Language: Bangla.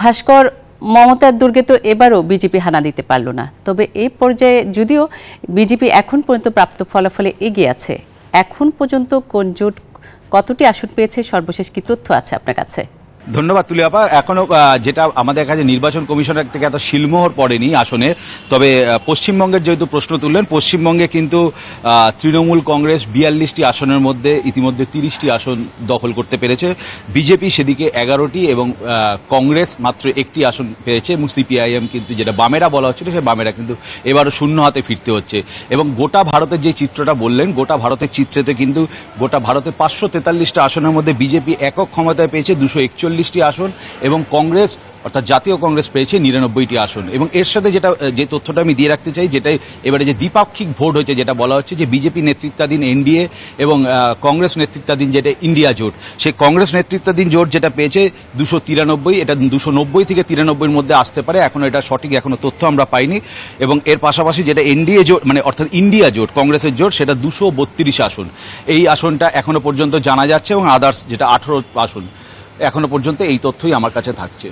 ভাস্কর, মমতার দুর্গে তো এবারও বিজেপি হানা দিতে পারল না, তবে এই পর্যায়ে যদিও বিজেপি এখন পর্যন্ত প্রাপ্ত ফলাফলে এগিয়ে আছে, এখন পর্যন্ত কোন জোট কতটি আসন পেয়েছে সর্বশেষ কি তথ্য আছে আপনার কাছে? ধন্যবাদ তুলিয়াপা। এখনো যেটা আমাদের কাছে নির্বাচন কমিশনের থেকে এত শিলমোহর পড়েনি আসনে, তবে পশ্চিমবঙ্গের যেহেতু প্রশ্ন তুললেন, পশ্চিমবঙ্গে কিন্তু তৃণমূল কংগ্রেস 42টি আসনের মধ্যে ইতিমধ্যে 30টি আসন দখল করতে পেরেছে। বিজেপি সেদিকে 11টি এবং কংগ্রেস মাত্র 1টি আসন পেয়েছে এবং সিপিআইএম কিন্তু যেটা বামেরা বলা হচ্ছিল সেই বামেরা কিন্তু এবারও শূন্য হাতে ফিরতে হচ্ছে। এবং গোটা ভারতের যে চিত্রটা বললেন, গোটা ভারতের চিত্রেতে কিন্তু গোটা ভারতে 543টা আসনের মধ্যে বিজেপি একক ক্ষমতায় পেয়েছে 241টি আসন এবং কংগ্রেস অর্থাৎ জাতীয় কংগ্রেস পেয়েছে 99টি আসন। এবং এর সাথে যে তথ্যটা আমি দিয়ে রাখতে চাই, যেটাই এবারে যে দ্বিপাক্ষিক ভোট হয়েছে, যেটা বলা হচ্ছে যে বিজেপি নেতৃত্বাধীন এনডিএ এবং কংগ্রেস নেতৃত্বাধীন যেটা ইন্ডিয়া জোট, সেই কংগ্রেস নেতৃত্বাধীন জোট যেটা পেয়েছে 293, এটা 290 থেকে 93-র মধ্যে আসতে পারে। এখনো এটা সঠিক এখনো তথ্য আমরা পাইনি। এবং এর পাশাপাশি যেটা এনডিএ জোট মানে অর্থাৎ ইন্ডিয়া জোট কংগ্রেসের জোট, সেটা 232 আসন। এই আসনটা এখনো পর্যন্ত জানা যাচ্ছে এবং আদার্স যেটা 18 আসন, এখনো পর্যন্ত এই তথ্যই আমার কাছে থাকছে।